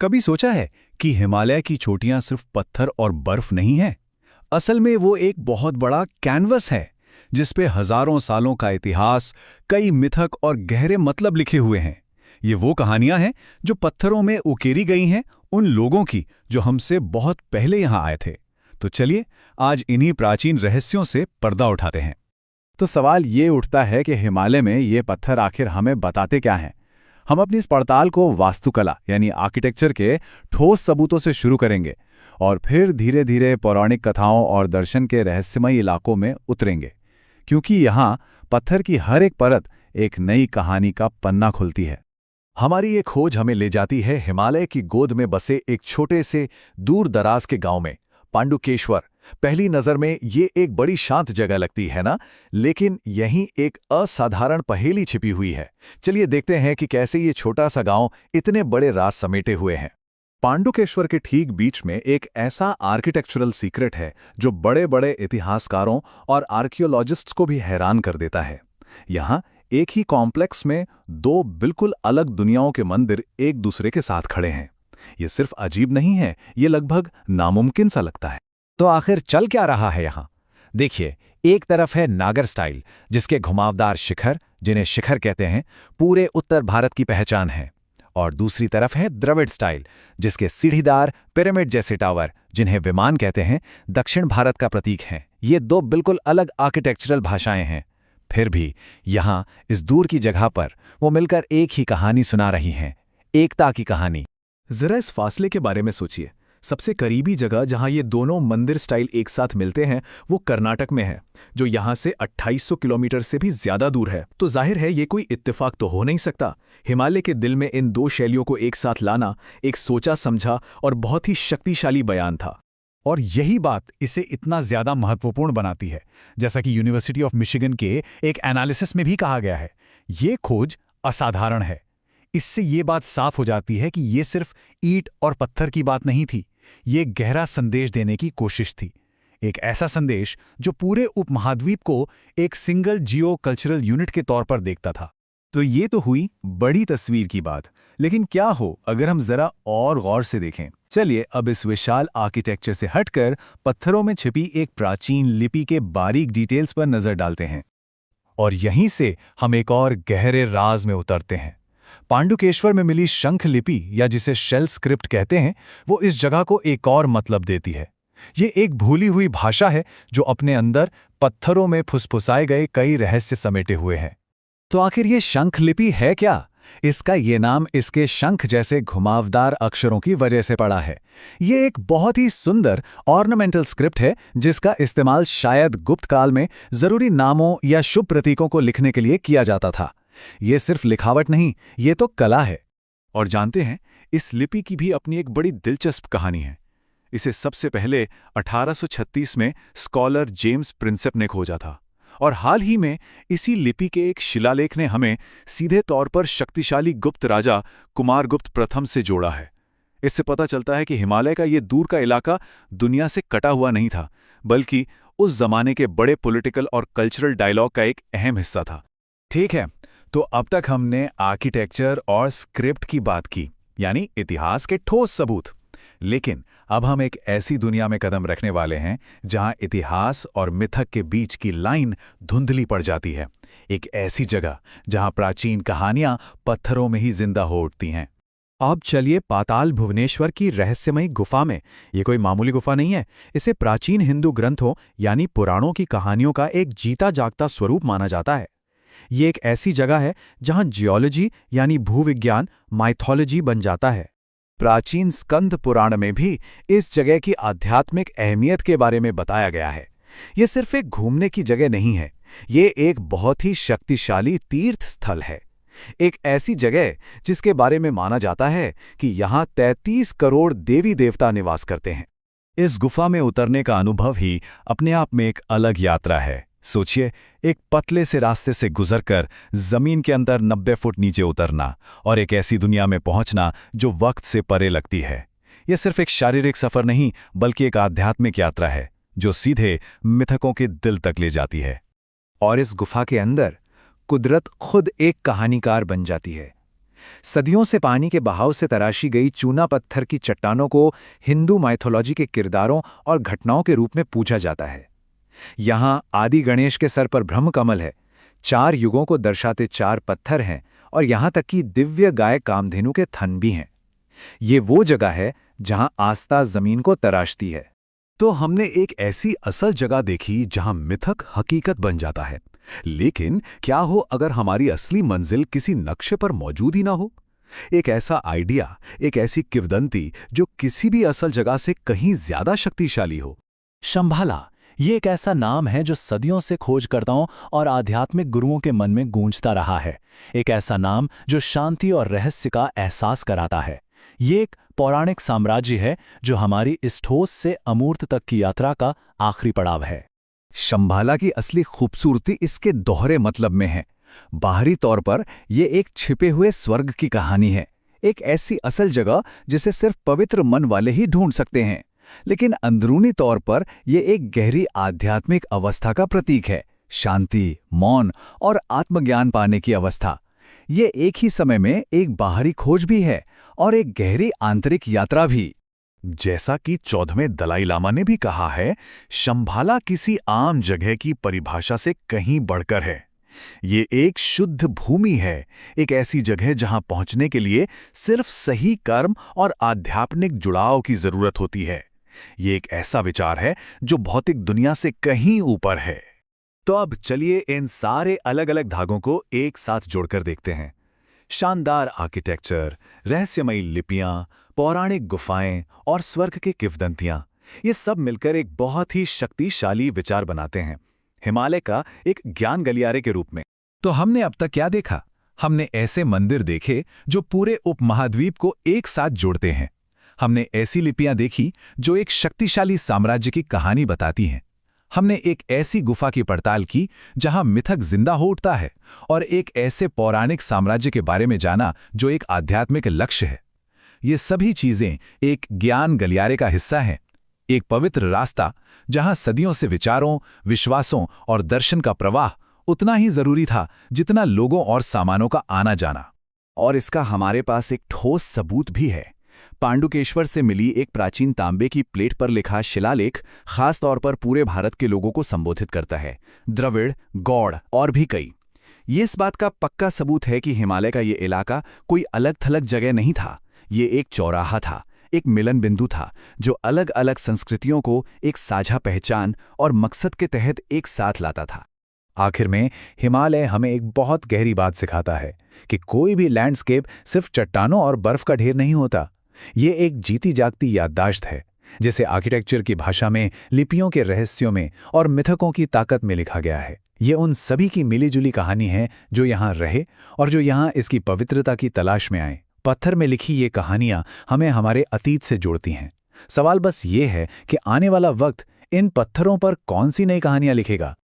कभी सोचा है कि हिमालय की चोटियां सिर्फ पत्थर और बर्फ नहीं है। असल में वो एक बहुत बड़ा कैनवस है जिस पे हजारों सालों का इतिहास, कई मिथक और गहरे मतलब लिखे हुए हैं। ये वो कहानियां हैं जो पत्थरों में उकेरी गई हैं, उन लोगों की जो हमसे बहुत पहले यहां आए थे। तो चलिए आज इन्हीं प्राचीन रहस्यों से पर्दा उठाते हैं। तो सवाल ये उठता है कि हिमालय में ये पत्थर आखिर हमें बताते क्या हैं। हम अपनी इस पड़ताल को वास्तुकला यानी आर्किटेक्चर के ठोस सबूतों से शुरू करेंगे और फिर धीरे धीरे पौराणिक कथाओं और दर्शन के रहस्यमयी इलाकों में उतरेंगे, क्योंकि यहाँ पत्थर की हर एक परत एक नई कहानी का पन्ना खुलती है। हमारी ये खोज हमें ले जाती है हिमालय की गोद में बसे एक छोटे से दूर दराज के गांव में, पांडुकेश्वर। पहली नजर में ये एक बड़ी शांत जगह लगती है ना, लेकिन यहीं एक असाधारण पहेली छिपी हुई है। चलिए देखते हैं कि कैसे ये छोटा सा गांव इतने बड़े राज समेटे हुए हैं। पांडुकेश्वर के ठीक बीच में एक ऐसा आर्किटेक्चरल सीक्रेट है जो बड़े बड़े इतिहासकारों और आर्कियोलॉजिस्ट्स को भी हैरान कर देता है। यहाँ एक ही कॉम्प्लेक्स में दो बिल्कुल अलग दुनियाओं के मंदिर एक दूसरे के साथ खड़े हैं। ये सिर्फ अजीब नहीं है, ये लगभग नामुमकिन सा लगता है। तो आखिर चल क्या रहा है यहाँ? देखिए, एक तरफ है नागर स्टाइल, जिसके घुमावदार शिखर, जिन्हें शिखर कहते हैं, पूरे उत्तर भारत की पहचान है। और दूसरी तरफ है द्रविड़ स्टाइल, जिसके सीढ़ीदार पिरामिड जैसे टावर, जिन्हें विमान कहते हैं, दक्षिण भारत का प्रतीक हैं। ये दो बिल्कुल अलग आर्किटेक्चरल भाषाएं हैं। फिर भी यहाँ इस दूर की जगह पर वो मिलकर एक ही कहानी सुना रही हैं, एकता की कहानी। जरा इस फासले के बारे में सोचिए। सबसे करीबी जगह जहां ये दोनों मंदिर स्टाइल एक साथ मिलते हैं वो कर्नाटक में है, जो यहां से 2800 किलोमीटर से भी ज्यादा दूर है। तो जाहिर है ये कोई इत्तेफाक तो हो नहीं सकता। हिमालय के दिल में इन दो शैलियों को एक साथ लाना एक सोचा समझा और बहुत ही शक्तिशाली बयान था। और यही बात इसे इतना ज्यादा महत्वपूर्ण बनाती है। जैसा कि यूनिवर्सिटी ऑफ मिशिगन के एक एनालिसिस में भी कहा गया है, ये खोज असाधारण है। इससे ये बात साफ हो जाती है कि ये सिर्फ ईंट और पत्थर की बात नहीं थी, ये गहरा संदेश देने की कोशिश थी। एक ऐसा संदेश जो पूरे उपमहाद्वीप को एक सिंगल जियो कल्चरल यूनिट के तौर पर देखता था। तो ये तो हुई बड़ी तस्वीर की बात, लेकिन क्या हो अगर हम जरा और गौर से देखें। चलिए अब इस विशाल आर्किटेक्चर से हटकर पत्थरों में छिपी एक प्राचीन लिपि के बारीक डिटेल्स पर नजर डालते हैं। और यहीं से हम एक और गहरे राज में उतरते हैं। पांडुकेश्वर में मिली शंख लिपि, या जिसे शेल स्क्रिप्ट कहते हैं, वो इस जगह को एक और मतलब देती है। ये एक भूली हुई भाषा है जो अपने अंदर पत्थरों में फुसफुसाए गए कई रहस्य समेटे हुए हैं। तो आखिर ये शंख लिपि है क्या? इसका ये नाम इसके शंख जैसे घुमावदार अक्षरों की वजह से पड़ा है। ये एक बहुत ही सुंदर ऑर्नामेंटल स्क्रिप्ट है जिसका इस्तेमाल शायद गुप्त काल में जरूरी नामों या शुभ प्रतीकों को लिखने के लिए किया जाता था। ये सिर्फ लिखावट नहीं, ये तो कला है। और जानते हैं, इस लिपि की भी अपनी एक बड़ी दिलचस्प कहानी है। इसे सबसे पहले 1836 में स्कॉलर जेम्स प्रिंसेप ने खोजा था, और हाल ही में इसी लिपि के एक शिलालेख ने हमें सीधे तौर पर शक्तिशाली गुप्त राजा कुमारगुप्त प्रथम से जोड़ा है। इससे पता चलता है कि हिमालय का ये दूर का इलाका दुनिया से कटा हुआ नहीं था, बल्कि उस जमाने के बड़े पॉलिटिकल और कल्चरल डायलॉग का एक अहम हिस्सा था। ठीक है, तो अब तक हमने आर्किटेक्चर और स्क्रिप्ट की बात की, यानी इतिहास के ठोस सबूत। लेकिन अब हम एक ऐसी दुनिया में कदम रखने वाले हैं जहां इतिहास और मिथक के बीच की लाइन धुंधली पड़ जाती है। एक ऐसी जगह जहां प्राचीन कहानियां पत्थरों में ही जिंदा हो उठती हैं। अब चलिए पाताल भुवनेश्वर की रहस्यमयी गुफा में। ये कोई मामूली गुफा नहीं है, इसे प्राचीन हिंदू ग्रंथों यानी पुराणों की कहानियों का एक जीता जागता स्वरूप माना जाता है। ये एक ऐसी जगह है जहां जियोलॉजी यानी भूविज्ञान माइथोलॉजी बन जाता है। प्राचीन स्कंद पुराण में भी इस जगह की आध्यात्मिक अहमियत के बारे में बताया गया है। ये सिर्फ एक घूमने की जगह नहीं है, ये एक बहुत ही शक्तिशाली तीर्थ स्थल है। एक ऐसी जगह जिसके बारे में माना जाता है कि यहाँ 33 करोड़ देवी देवता निवास करते हैं। इस गुफा में उतरने का अनुभव ही अपने आप में एक अलग यात्रा है। सोचिए, एक पतले से रास्ते से गुजरकर जमीन के अंदर 90 फुट नीचे उतरना और एक ऐसी दुनिया में पहुंचना जो वक्त से परे लगती है। यह सिर्फ एक शारीरिक सफर नहीं, बल्कि एक आध्यात्मिक यात्रा है जो सीधे मिथकों के दिल तक ले जाती है। और इस गुफा के अंदर कुदरत खुद एक कहानीकार बन जाती है। सदियों से पानी के बहाव से तराशी गई चूना पत्थर की चट्टानों को हिंदू माइथोलॉजी के किरदारों और घटनाओं के रूप में पूजा जाता है। यहाँ आदि गणेश के सर पर ब्रह्म कमल है, 4 युगों को दर्शाते 4 पत्थर हैं और यहाँ तक कि दिव्य गाय कामधेनु के थन भी हैं। ये वो जगह है जहाँ आस्था जमीन को तराशती है। तो हमने एक ऐसी असल जगह देखी जहां मिथक हकीकत बन जाता है। लेकिन क्या हो अगर हमारी असली मंजिल किसी नक्शे पर मौजूद ही ना हो? एक ऐसा आइडिया, एक ऐसी किंवदंती जो किसी भी असल जगह से कहीं ज्यादा शक्तिशाली हो। शंभाला ये एक ऐसा नाम है जो सदियों से खोजकर्ताओं और आध्यात्मिक गुरुओं के मन में गूंजता रहा है। एक ऐसा नाम जो शांति और रहस्य का एहसास कराता है। ये एक पौराणिक साम्राज्य है जो हमारी इस ठोस से अमूर्त तक की यात्रा का आखिरी पड़ाव है। शंभाला की असली खूबसूरती इसके दोहरे मतलब में है। बाहरी तौर पर यह एक छिपे हुए स्वर्ग की कहानी है, एक ऐसी असल जगह जिसे सिर्फ पवित्र मन वाले ही ढूंढ सकते हैं। लेकिन अंदरूनी तौर पर यह एक गहरी आध्यात्मिक अवस्था का प्रतीक है, शांति, मौन और आत्मज्ञान पाने की अवस्था। ये एक ही समय में एक बाहरी खोज भी है और एक गहरी आंतरिक यात्रा भी। जैसा कि 14वें दलाई लामा ने भी कहा है, शंभाला किसी आम जगह की परिभाषा से कहीं बढ़कर है। ये एक शुद्ध भूमि है, एक ऐसी जगह जहां पहुंचने के लिए सिर्फ सही कर्म और आध्यात्मिक जुड़ाव की जरूरत होती है। ये एक ऐसा विचार है जो भौतिक दुनिया से कहीं ऊपर है। तो अब चलिए इन सारे अलग अलग धागों को एक साथ जोड़कर देखते हैं। शानदार आर्किटेक्चर, रहस्यमयी लिपियां, पौराणिक गुफाएं और स्वर्ग के किंवदंतियां, ये सब मिलकर एक बहुत ही शक्तिशाली विचार बनाते हैं, हिमालय का एक ज्ञान गलियारे के रूप में। तो हमने अब तक क्या देखा? हमने ऐसे मंदिर देखे जो पूरे उपमहाद्वीप को एक साथ जोड़ते हैं। हमने ऐसी लिपियां देखी जो एक शक्तिशाली साम्राज्य की कहानी बताती हैं। हमने एक ऐसी गुफा की पड़ताल की जहां मिथक जिंदा हो उठता है और एक ऐसे पौराणिक साम्राज्य के बारे में जाना जो एक आध्यात्मिक लक्ष्य है। ये सभी चीजें एक ज्ञान गलियारे का हिस्सा हैं, एक पवित्र रास्ता जहां सदियों से विचारों, विश्वासों और दर्शन का प्रवाह उतना ही जरूरी था जितना लोगों और सामानों का आना जाना। और इसका हमारे पास एक ठोस सबूत भी है। पांडुकेश्वर से मिली एक प्राचीन तांबे की प्लेट पर लिखा शिलालेख खास तौर पर पूरे भारत के लोगों को संबोधित करता है, द्रविड़, गौड़ और भी कई। ये इस बात का पक्का सबूत है कि हिमालय का ये इलाका कोई अलग थलग जगह नहीं था। ये एक चौराहा था, एक मिलन बिंदु था जो अलग अलग संस्कृतियों को एक साझा पहचान और मकसद के तहत एक साथ लाता था। आखिर में हिमालय हमें एक बहुत गहरी बात सिखाता है कि कोई भी लैंडस्केप सिर्फ चट्टानों और बर्फ का ढेर नहीं होता। ये एक जीती जागती याददाश्त है, जिसे आर्किटेक्चर की भाषा में, लिपियों के रहस्यों में और मिथकों की ताकत में लिखा गया है। ये उन सभी की मिलीजुली कहानी है जो यहाँ रहे और जो यहाँ इसकी पवित्रता की तलाश में आए। पत्थर में लिखी ये कहानियाँ हमें हमारे अतीत से जोड़ती हैं। सवाल बस ये है कि आने वाला वक्त इन पत्थरों पर कौन सी नई कहानियाँ लिखेगा।